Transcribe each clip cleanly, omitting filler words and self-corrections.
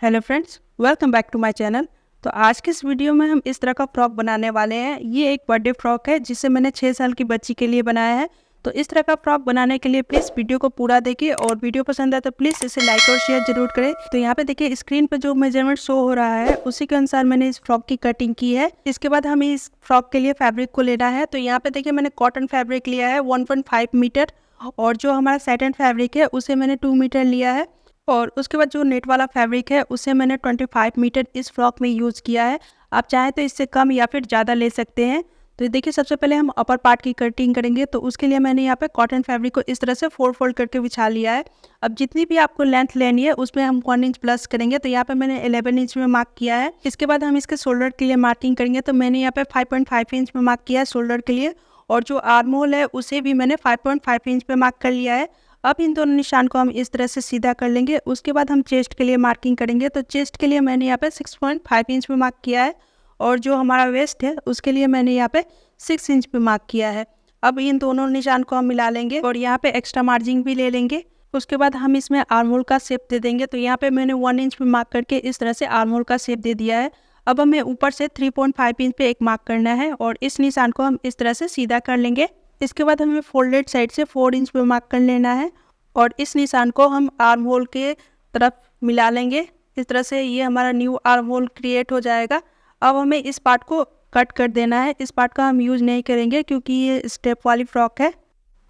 Hello friends, welcome back to my channel. तो आज के इस वीडियो में हम इस तरह का फ्रॉक बनाने वाले हैं। ये एक बर्थडे फ्रॉक है जिसे मैंने 6 साल की बच्ची के लिए बनाया है। तो इस तरह का फ्रॉक बनाने के लिए प्लीज़ वीडियो को पूरा देखिए और वीडियो पसंद आए तो प्लीज़ इसे लाइक और शेयर जरूर करें। तो यहाँ पे देखिए स्क्रीन पे जो मेजरमेंट शो हो रहा है उसी के अनुसार मैंने इस फ्रॉक की कटिंग की है। इसके बाद हमें इस फ्रॉक के लिए फैब्रिक को लेना है। तो यहाँ पे देखिए मैंने कॉटन फैब्रिक लिया है 1.5 मीटर और जो हमारा सैटिन फैब्रिक है उसे मैंने 2 मीटर लिया है। और उसके बाद जो नेट वाला फैब्रिक है उसे मैंने 25 मीटर इस फ्रॉक में यूज़ किया है। आप चाहें तो इससे कम या फिर ज़्यादा ले सकते हैं। तो देखिए सबसे पहले हम अपर पार्ट की कटिंग करेंगे। तो उसके लिए मैंने यहाँ पे कॉटन फैब्रिक को इस तरह से 4 फोल्ड करके बिछा लिया है। अब जितनी भी आपको लेंथ लेनी है उसमें हम 1 इंच प्लस करेंगे। तो यहाँ पे मैंने 11 इंच में मार्क किया है। इसके बाद हम इसके शोल्डर के लिए मार्किंग करेंगे। तो मैंने यहाँ पे 5.5 इंच में मार्क किया है शोल्डर के लिए। और जो आर्म होल है उसे भी मैंने 5.5 इंच पे मार्क कर लिया है। अब इन दोनों निशान को हम इस तरह से सीधा कर लेंगे। उसके बाद हम चेस्ट के लिए मार्किंग करेंगे। तो चेस्ट के लिए मैंने यहाँ पे 6.5 इंच पे मार्क किया है और जो हमारा वेस्ट है उसके लिए मैंने यहाँ पे 6 इंच पे मार्क किया है। अब इन दोनों निशान को हम मिला लेंगे और यहाँ पे एक्स्ट्रा मार्जिन भी ले लेंगे। उसके बाद हम इसमें आर्म होल का शेप दे देंगे। तो यहाँ पे मैंने 1 इंच पे मार्क करके इस तरह से आर्म होल का शेप दे दिया है। अब हमें ऊपर से 3.5 इंच पे एक मार्क करना है और इस निशान को हम इस तरह से सीधा कर लेंगे। इसके बाद हमें फोल्डेड साइड से 4 इंच पे मार्क कर लेना है और इस निशान को हम आर्म होल के तरफ मिला लेंगे। इस तरह से ये हमारा न्यू आर्म होल क्रिएट हो जाएगा। अब हमें इस पार्ट को कट कर देना है। इस पार्ट का हम यूज़ नहीं करेंगे क्योंकि ये स्टेप वाली फ्रॉक है।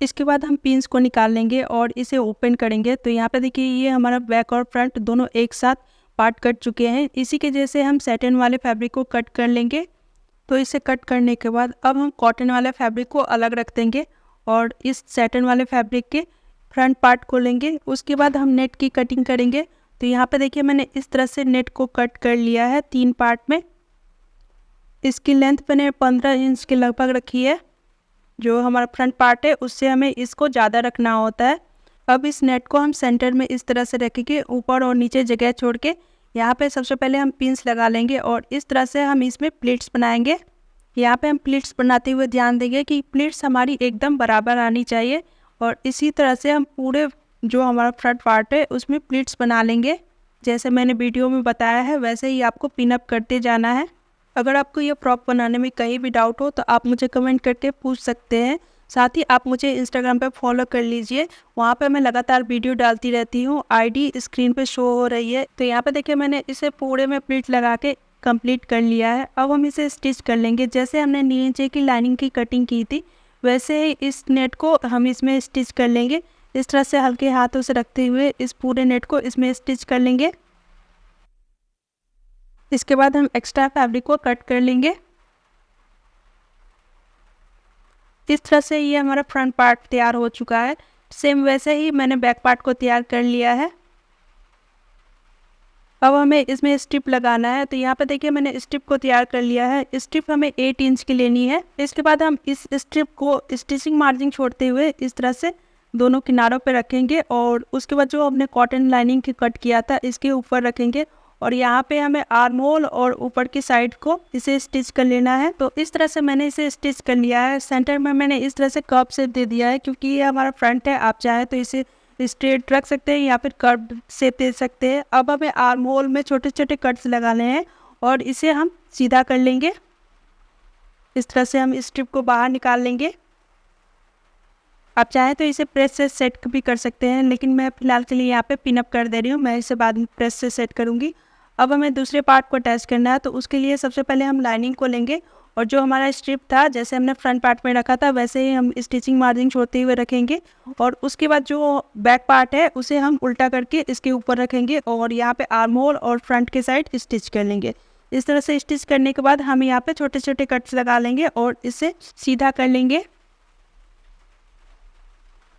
इसके बाद हम पिन्स को निकाल लेंगे और इसे ओपन करेंगे। तो यहाँ पे देखिए ये हमारा बैक और फ्रंट दोनों एक साथ पार्ट कट चुके हैं। इसी के जैसे हम सैटिन वाले फैब्रिक को कट कर लेंगे। तो इसे कट करने के बाद अब हम कॉटन वाले फैब्रिक को अलग रख देंगे और इस सैटिन वाले फैब्रिक के फ्रंट पार्ट को लेंगे। उसके बाद हम नेट की कटिंग करेंगे। तो यहाँ पे देखिए मैंने इस तरह से नेट को कट कर लिया है 3 पार्ट में। इसकी लेंथ मैंने 15 इंच के लगभग रखी है। जो हमारा फ्रंट पार्ट है उससे हमें इसको ज़्यादा रखना होता है। अब इस नेट को हम सेंटर में इस तरह से रखेंगे, ऊपर और नीचे जगह छोड़ के। यहाँ पे सबसे पहले हम पिन्स लगा लेंगे और इस तरह से हम इसमें प्लीट्स बनाएंगे। यहाँ पे हम प्लीट्स बनाते हुए ध्यान देंगे कि प्लीट्स हमारी एकदम बराबर आनी चाहिए और इसी तरह से हम पूरे जो हमारा फ्रंट पार्ट है उसमें प्लीट्स बना लेंगे। जैसे मैंने वीडियो में बताया है वैसे ही आपको पिन अप करते जाना है। अगर आपको ये फ्रॉक बनाने में कहीं भी डाउट हो तो आप मुझे कमेंट करके पूछ सकते हैं। साथ ही आप मुझे इंस्टाग्राम पे फॉलो कर लीजिए, वहाँ पे मैं लगातार वीडियो डालती रहती हूँ। आईडी स्क्रीन पे शो हो रही है। तो यहाँ पे देखिए मैंने इसे पूरे में प्लीट लगा के कंप्लीट कर लिया है। अब हम इसे स्टिच कर लेंगे। जैसे हमने नीचे की लाइनिंग की कटिंग की थी वैसे ही इस नेट को हम इसमें स्टिच कर लेंगे। इस तरह से हल्के हाथों से रखते हुए इस पूरे नेट को इसमें स्टिच कर लेंगे। इसके बाद हम एक्स्ट्रा फैब्रिक को कट कर लेंगे। इस तरह से ये हमारा फ्रंट पार्ट तैयार हो चुका है। सेम वैसे ही मैंने बैक पार्ट को तैयार कर लिया है। अब हमें इसमें स्ट्रिप लगाना है। तो यहाँ पे देखिए मैंने स्ट्रिप को तैयार कर लिया है। स्ट्रिप हमें 8 इंच की लेनी है। इसके बाद हम इस स्ट्रिप को स्टिचिंग मार्जिन छोड़ते हुए इस तरह से दोनों किनारों पे रखेंगे और उसके बाद जो हमने कॉटन लाइनिंग की कट किया था इसके ऊपर रखेंगे और यहाँ पे हमें आर्म होल और ऊपर की साइड को इसे स्टिच कर लेना है। तो इस तरह से मैंने इसे स्टिच कर लिया है। सेंटर में मैंने इस तरह से कर्व शेप दे दिया है क्योंकि ये हमारा फ्रंट है। आप चाहे तो इसे स्ट्रेट रख सकते हैं या फिर कर्व शेप दे सकते हैं। अब हमें आर्म होल में छोटे छोटे कट्स लगाने हैं और इसे हम सीधा कर लेंगे। इस तरह से हम स्ट्रिप को बाहर निकाल लेंगे। आप चाहें तो इसे प्रेस से सेट भी कर सकते हैं, लेकिन मैं फिलहाल के लिए यहाँ पे पिन अप कर दे रही हूँ। मैं इसे बाद में प्रेस से सेट करूँगी। अब हमें दूसरे पार्ट को अटैच करना है। तो उसके लिए सबसे पहले हम लाइनिंग को लेंगे और जो हमारा स्ट्रिप था जैसे हमने फ्रंट पार्ट में रखा था वैसे ही हम स्टिचिंग मार्जिन छोड़ते हुए रखेंगे और उसके बाद जो बैक पार्ट है उसे हम उल्टा करके इसके ऊपर रखेंगे और यहाँ पे आर्म होल और फ्रंट के साइड स्टिच कर लेंगे। इस तरह से स्टिच करने के बाद हम यहाँ पे छोटे छोटे कट्स लगा लेंगे और इसे सीधा कर लेंगे।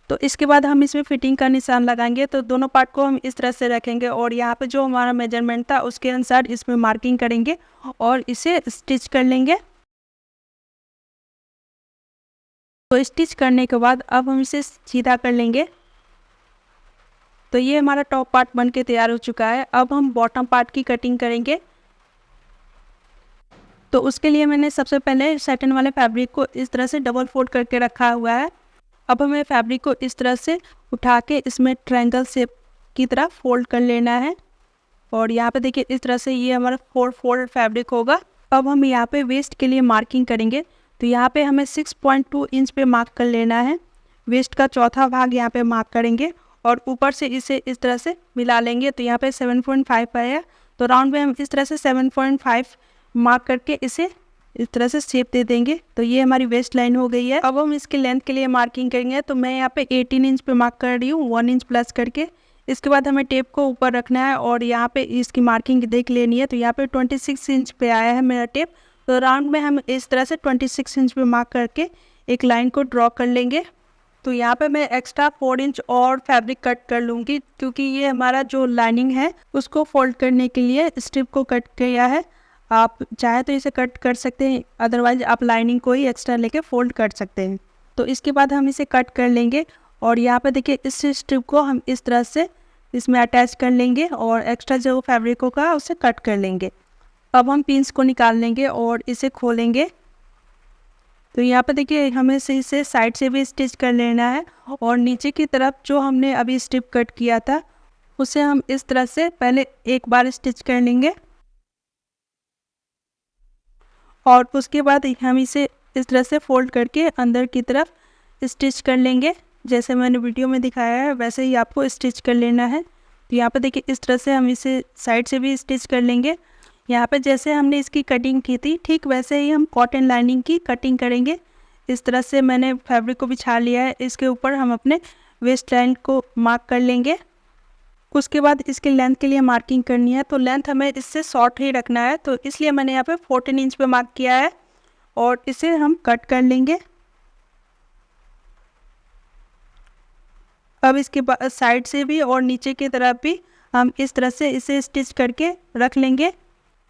तो इसके बाद हम इसमें फिटिंग का निशान लगाएंगे। तो दोनों पार्ट को हम इस तरह से रखेंगे और यहाँ पे जो हमारा मेजरमेंट था उसके अनुसार इसमें मार्किंग करेंगे और इसे स्टिच कर लेंगे। तो स्टिच करने के बाद अब हम इसे सीधा कर लेंगे। तो ये हमारा टॉप पार्ट बन के तैयार हो चुका है। अब हम बॉटम पार्ट की कटिंग करेंगे। तो उसके लिए मैंने सबसे पहले सैटिन वाले फैब्रिक को इस तरह से डबल फोल्ड करके रखा हुआ है। अब हमें फैब्रिक को इस तरह से उठा के इसमें ट्रायंगल शेप की तरह फोल्ड कर लेना है। और यहाँ पे देखिए इस तरह से ये हमारा 4 फोल्ड फैब्रिक होगा। अब हम यहाँ पे वेस्ट के लिए मार्किंग करेंगे, तो यहाँ पे हमें 6.2 इंच पे मार्क कर लेना है। वेस्ट का चौथा भाग यहाँ पे मार्क करेंगे और ऊपर से इसे इस तरह से मिला लेंगे, तो यहाँ पे 7.5 आया। तो राउंड में हम इस तरह से 7.5 मार्क करके इसे इस तरह से शेप दे देंगे। तो ये हमारी वेस्ट लाइन हो गई है। अब हम इसके लेंथ के लिए मार्किंग करेंगे, तो मैं यहाँ पे 18 इंच पे मार्क कर रही हूँ, 1 इंच प्लस करके। इसके बाद हमें टेप को ऊपर रखना है और यहाँ पे इसकी मार्किंग देख लेनी है। तो यहाँ पे 26 इंच पे आया है मेरा टेप। तो राउंड में हम इस तरह से 26 इंच पे मार्क करके एक लाइन को ड्रॉ कर लेंगे। तो यहाँ पे मैं एक्स्ट्रा 4 इंच और फैब्रिक कट कर लूँगी, क्योंकि ये हमारा जो लाइनिंग है उसको फोल्ड करने के लिए स्ट्रिप को कट किया है। आप चाहे तो इसे कट कर सकते हैं, अदरवाइज आप लाइनिंग को ही एक्स्ट्रा लेके फोल्ड कर सकते हैं। तो इसके बाद हम इसे कट कर लेंगे और यहाँ पे देखिए इस स्ट्रिप को हम इस तरह से इसमें अटैच कर लेंगे और एक्स्ट्रा जो फैब्रिक होगा उसे कट कर लेंगे। अब हम पिन्स को निकाल लेंगे और इसे खोलेंगे। तो यहाँ पे देखिए हमें इसे साइड से भी स्टिच कर लेना है और नीचे की तरफ जो हमने अभी स्ट्रिप कट किया था उसे हम इस तरह से पहले एक बार स्टिच कर लेंगे और उसके बाद हम इसे इस तरह से फोल्ड करके अंदर की तरफ स्टिच कर लेंगे। जैसे मैंने वीडियो में दिखाया है वैसे ही आपको स्टिच कर लेना है। तो यहाँ पे देखिए इस तरह से हम इसे साइड से भी स्टिच कर लेंगे। यहाँ पे जैसे हमने इसकी कटिंग की थी ठीक वैसे ही हम कॉटन लाइनिंग की कटिंग करेंगे। इस तरह से मैंने फैब्रिक को बिछा लिया है, इसके ऊपर हम अपने वेस्ट लाइन को मार्क कर लेंगे। उसके बाद इसके लेंथ के लिए मार्किंग करनी है, तो लेंथ हमें इससे शॉर्ट ही रखना है, तो इसलिए मैंने यहाँ पे 14 इंच पे मार्क किया है और इसे हम कट कर लेंगे। अब इसके बाद साइड से भी और नीचे की तरफ भी हम इस तरह से इसे स्टिच करके रख लेंगे।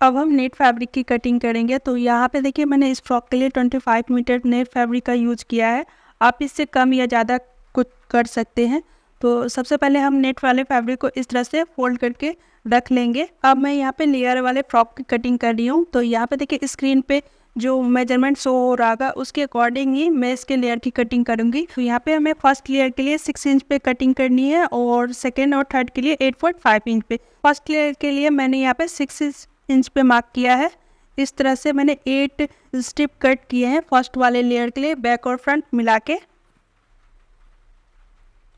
अब हम नेट फैब्रिक की कटिंग करेंगे। तो यहाँ पे देखिए मैंने इस फ्रॉक के लिए 25 मीटर नेट फैब्रिक का यूज किया है। आप इससे कम या ज़्यादा कुछ कर सकते हैं। तो सबसे पहले हम नेट वाले फैब्रिक को इस तरह से फोल्ड करके रख लेंगे। अब मैं यहाँ पे लेयर वाले फ्रॉक की कटिंग कर रही हूँ। तो यहाँ पे देखिए स्क्रीन पे जो मेजरमेंट शो हो रहा होगा उसके अकॉर्डिंग ही मैं इसके लेयर की कटिंग करूँगी। तो यहाँ पे हमें फर्स्ट लेयर के लिए 6 इंच पे कटिंग करनी है और सेकेंड और थर्ड के लिए 8.5 इंच पे। फर्स्ट लेयर के लिए मैंने यहाँ पे 6 इंच पे मार्क किया है। इस तरह से मैंने 8 स्ट्रिप कट किए हैं फर्स्ट वाले लेयर के लिए, बैक और फ्रंट मिला के।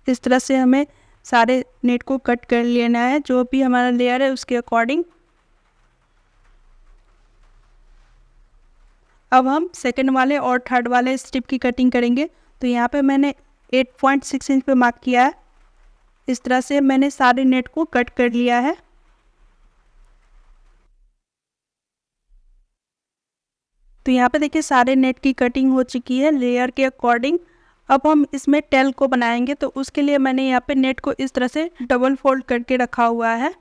इस तरह से हमें सारे नेट को कट कर लेना है, जो भी हमारा लेयर है उसके अकॉर्डिंग। अब हम सेकंड वाले और थर्ड वाले स्ट्रिप की कटिंग करेंगे। तो यहाँ पे मैंने 8.6 इंच पे मार्क किया है। इस तरह से मैंने सारे नेट को कट कर लिया है। तो यहाँ पे देखिए सारे नेट की कटिंग हो चुकी है लेयर के अकॉर्डिंग। अब हम इसमें टेल को बनाएंगे, तो उसके लिए मैंने यहाँ पे नेट को इस तरह से डबल फोल्ड करके रखा हुआ है।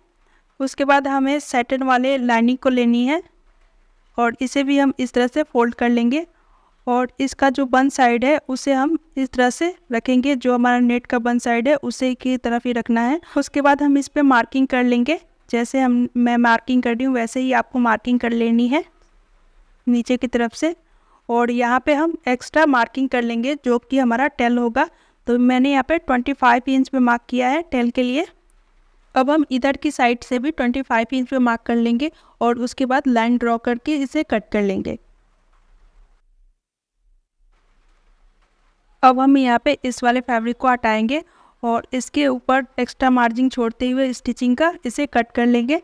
उसके बाद हमें सैटिन वाले लाइनिंग को लेनी है और इसे भी हम इस तरह से फोल्ड कर लेंगे और इसका जो बन साइड है उसे हम इस तरह से रखेंगे। जो हमारा नेट का बन साइड है उसे की तरफ ही रखना है। उसके बाद हम इस पर मार्किंग कर लेंगे। जैसे मैं मार्किंग कर रही हूँ वैसे ही आपको मार्किंग कर लेनी है नीचे की तरफ से। और यहाँ पे हम एक्स्ट्रा मार्किंग कर लेंगे जो कि हमारा टेल होगा। तो मैंने यहाँ पे 25 इंच पे मार्क किया है टेल के लिए। अब हम इधर की साइड से भी 25 इंच पे मार्क कर लेंगे और उसके बाद लाइन ड्रॉ करके इसे कट कर लेंगे। अब हम यहाँ पे इस वाले फैब्रिक को हटाएंगे और इसके ऊपर एक्स्ट्रा मार्जिन छोड़ते हुए स्टिचिंग का इसे कट कर लेंगे।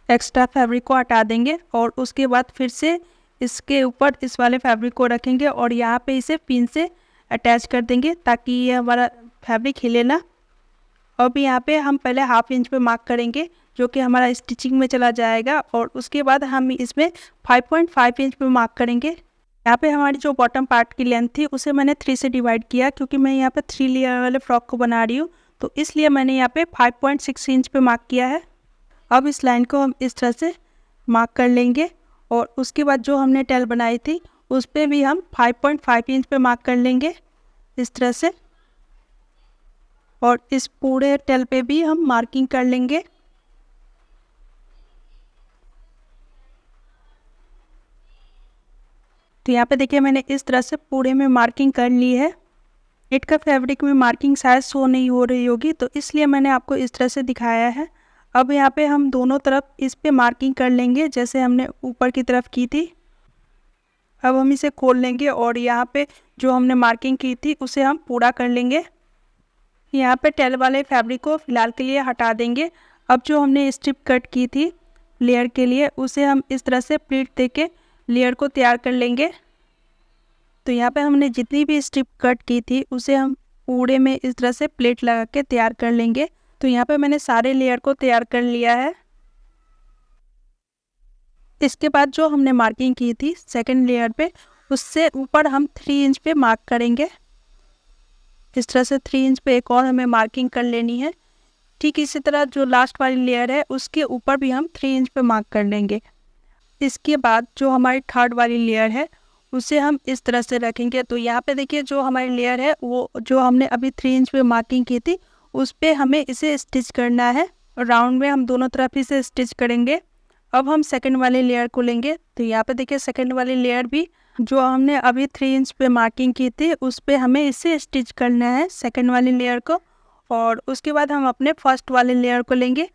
एक्स्ट्रा फैब्रिक को हटा देंगे और उसके बाद फिर से इसके ऊपर इस वाले फैब्रिक को रखेंगे और यहाँ पे इसे पिन से अटैच कर देंगे ताकि ये हमारा फैब्रिक हिले ना। अब यहाँ पे हम पहले हाफ इंच पे मार्क करेंगे जो कि हमारा स्टिचिंग में चला जाएगा और उसके बाद हम इसमें 5.5 इंच पे मार्क करेंगे। यहाँ पे हमारी जो बॉटम पार्ट की लेंथ थी उसे मैंने 3 से डिवाइड किया, क्योंकि मैं यहाँ पे 3 लेयर वाले फ्रॉक को बना रही हूँ, तो इसलिए मैंने यहाँ पे 5.6 इंच पे मार्क किया है। अब इस लाइन को हम इस तरह से मार्क कर लेंगे और उसके बाद जो हमने टेल बनाई थी उस पर भी हम 5.5 इंच पे मार्क कर लेंगे इस तरह से। और इस पूरे टेल पे भी हम मार्किंग कर लेंगे। तो यहाँ पे देखिए मैंने इस तरह से पूरे में मार्किंग कर ली है। नेट का फैब्रिक में मार्किंग शायद शो नहीं हो रही होगी, तो इसलिए मैंने आपको इस तरह से दिखाया है। अब यहाँ पे हम दोनों तरफ इस पे मार्किंग कर लेंगे जैसे हमने ऊपर की तरफ की थी। अब हम इसे खोल लेंगे और यहाँ पे जो हमने मार्किंग की थी उसे हम पूरा कर लेंगे। यहाँ पे टेल वाले फैब्रिक को फ़िलहाल के लिए हटा देंगे। अब जो हमने स्ट्रिप कट की थी लेयर के लिए, उसे हम इस तरह से प्लीट देके लेयर को तैयार कर लेंगे। तो यहाँ पे हमने जितनी भी स्ट्रिप कट की थी उसे हम पूरे में इस तरह से प्लेट लगा के तैयार कर लेंगे। तो यहाँ पे मैंने सारे लेयर को तैयार कर लिया है। इसके बाद जो हमने मार्किंग की थी सेकंड लेयर पे, उससे ऊपर हम 3 इंच पे मार्क करेंगे। इस तरह से 3 इंच पे एक और हमें मार्किंग कर लेनी है। ठीक इसी तरह जो लास्ट वाली लेयर है उसके ऊपर भी हम 3 इंच पे मार्क कर लेंगे। इसके बाद जो हमारी थर्ड वाली लेयर है उसे हम इस तरह से रखेंगे। तो यहाँ पे देखिए जो हमारी लेयर है वो जो हमने अभी 3 इंच पे मार्किंग की थी उस पे हमें इसे स्टिच करना है। राउंड में हम दोनों तरफ इसे स्टिच करेंगे। अब हम सेकंड वाली लेयर को लेंगे। तो यहाँ पे देखिए सेकंड वाली लेयर भी जो हमने अभी 3 इंच पे मार्किंग की थी उस पे हमें इसे स्टिच करना है सेकंड वाली लेयर को। और उसके बाद हम अपने फर्स्ट वाले लेयर को लेंगे।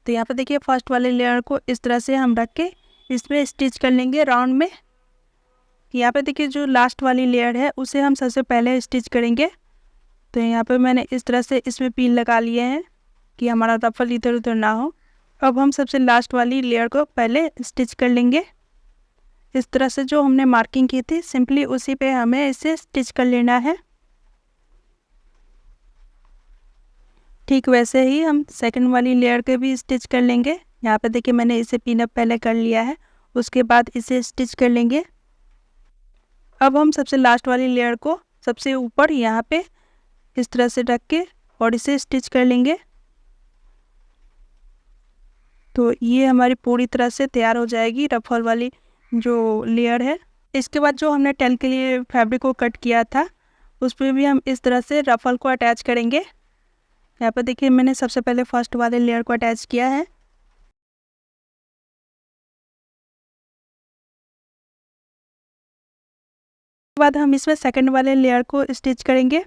तो यहाँ पे देखिए फर्स्ट वाले लेयर को इस तरह से हम रख के इसमें स्टिच कर लेंगे राउंड में। यहाँ पे देखिए जो लास्ट वाली लेयर है उसे हम सबसे पहले स्टिच करेंगे। तो यहाँ पे मैंने इस तरह से इसमें पिन लगा लिए हैं कि हमारा रफल इधर उधर ना हो। अब हम सबसे लास्ट वाली लेयर को पहले स्टिच कर लेंगे। इस तरह से जो हमने मार्किंग की थी सिंपली उसी पे हमें इसे स्टिच कर लेना है। ठीक वैसे ही हम सेकंड वाली लेयर के भी स्टिच कर लेंगे। यहाँ पे देखिए मैंने इसे पिन अप पहले कर लिया है, उसके बाद इसे स्टिच कर लेंगे। अब हम सबसे लास्ट वाली लेयर को सबसे ऊपर यहाँ पे इस तरह से रख के और इसे स्टिच कर लेंगे। तो ये हमारी पूरी तरह से तैयार हो जाएगी रफल वाली जो लेयर है। इसके बाद जो हमने टेल के लिए फैब्रिक को कट किया था उस पर भी हम इस तरह से रफल को अटैच करेंगे। यहाँ पर देखिए मैंने सबसे पहले फर्स्ट वाले लेयर को अटैच किया है। उसके बाद हम इसमें सेकंड वाले लेयर को स्टिच करेंगे।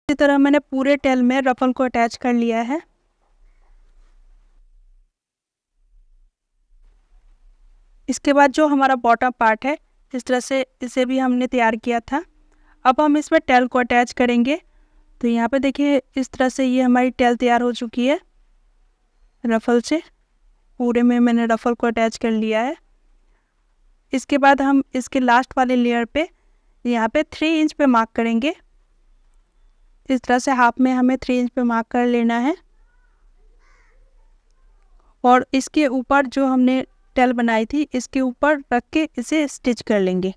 इसी तरह मैंने पूरे टेल में रफल को अटैच कर लिया है। इसके बाद जो हमारा बॉटम पार्ट है इस तरह से इसे भी हमने तैयार किया था। अब हम इसमें टेल को अटैच करेंगे। तो यहाँ पे देखिए इस तरह से ये हमारी टेल तैयार हो चुकी है। रफल से पूरे में मैंने रफल को अटैच कर लिया है। इसके बाद हम इसके लास्ट वाले लेयर पे यहाँ पे 3 इंच पे मार्क करेंगे। इस तरह से हाफ में हमें 3 इंच पे मार्क कर लेना है और इसके ऊपर जो हमने टेल बनाई थी इसके ऊपर रख के इसे स्टिच कर लेंगे।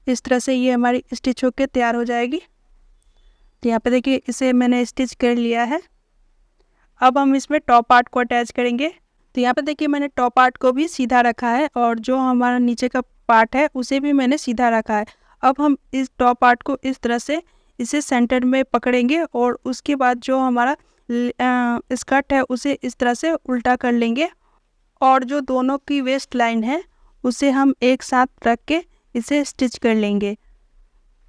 इस तरह से ये हमारी स्टिच होकर तैयार हो जाएगी। तो यहाँ पे देखिए इसे मैंने स्टिच कर लिया है। अब हम इसमें टॉप पार्ट को अटैच करेंगे। तो यहाँ पे देखिए मैंने टॉप पार्ट को भी सीधा रखा है और जो हमारा नीचे का पार्ट है उसे भी मैंने सीधा रखा है। अब हम इस टॉप पार्ट को इस तरह से इसे सेंटर में पकड़ेंगे और उसके बाद जो हमारा स्कर्ट है उसे इस तरह से उल्टा कर लेंगे और जो दोनों की वेस्ट लाइन है उसे हम एक साथ रख के इसे स्टिच कर लेंगे।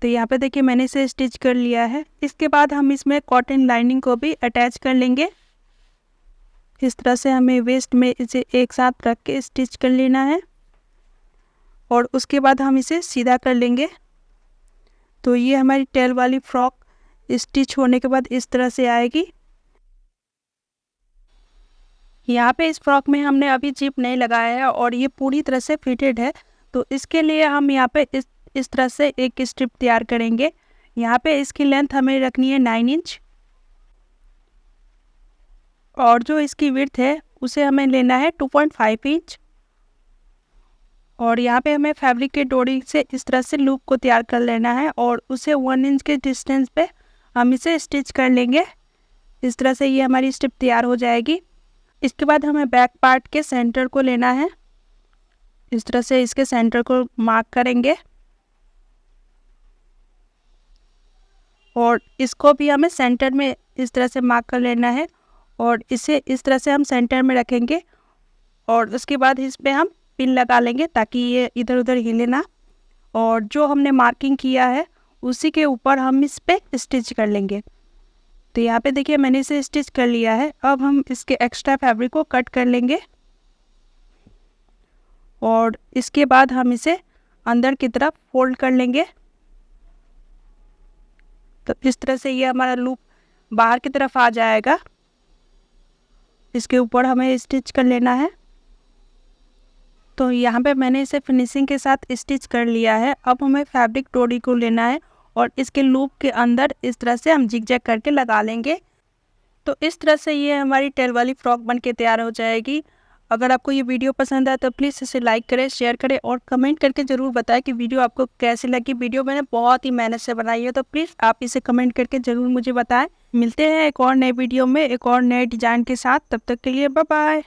तो यहाँ पे देखिए मैंने इसे स्टिच कर लिया है। इसके बाद हम इसमें कॉटन लाइनिंग को भी अटैच कर लेंगे। इस तरह से हमें वेस्ट में इसे एक साथ रख के स्टिच कर लेना है और उसके बाद हम इसे सीधा कर लेंगे। तो ये हमारी टेल वाली फ्रॉक स्टिच होने के बाद इस तरह से आएगी। यहाँ पे इस फ्रॉक में हमने अभी जिप नहीं लगाया है और ये पूरी तरह से फिटेड है। तो इसके लिए हम यहाँ पे इस तरह से एक स्ट्रिप तैयार करेंगे। यहाँ पे इसकी लेंथ हमें रखनी है 9 इंच और जो इसकी विड्थ है उसे हमें लेना है 2.5 इंच। और यहाँ पे हमें फैब्रिक के डोरी से इस तरह से लूप को तैयार कर लेना है और उसे 1 इंच के डिस्टेंस पे हम इसे स्टिच कर लेंगे। इस तरह से ये हमारी स्ट्रिप तैयार हो जाएगी। इसके बाद हमें बैक पार्ट के सेंटर को लेना है। इस तरह से इसके सेंटर को मार्क करेंगे और इसको भी हमें सेंटर में इस तरह से मार्क कर लेना है और इसे इस तरह से हम सेंटर में रखेंगे और उसके बाद इस पे हम पिन लगा लेंगे ताकि ये इधर उधर हिले ना। और जो हमने मार्किंग किया है उसी के ऊपर हम इस पे स्टिच कर लेंगे। तो यहाँ पे देखिए मैंने इसे स्टिच कर लिया है। अब हम इसके एक्स्ट्रा फैब्रिक को कट कर लेंगे और इसके बाद हम इसे अंदर की तरफ फोल्ड कर लेंगे। तो इस तरह से ये हमारा लूप बाहर की तरफ आ जाएगा। इसके ऊपर हमें स्टिच कर लेना है। तो यहाँ पे मैंने इसे फिनिशिंग के साथ स्टिच कर लिया है। अब हमें फैब्रिक डोरी को लेना है और इसके लूप के अंदर इस तरह से हम जिग-जैग करके लगा लेंगे। तो इस तरह से ये हमारी टेल वाली फ्रॉक बन के तैयार हो जाएगी। अगर आपको ये वीडियो पसंद आए तो प्लीज़ इसे लाइक करें, शेयर करें और कमेंट करके ज़रूर बताएं कि वीडियो आपको कैसी लगी। वीडियो मैंने बहुत ही मेहनत से बनाई है, तो प्लीज़ आप इसे कमेंट करके ज़रूर मुझे बताएं। मिलते हैं एक और नए वीडियो में एक और नए डिज़ाइन के साथ। तब तक के लिए बाय बाय।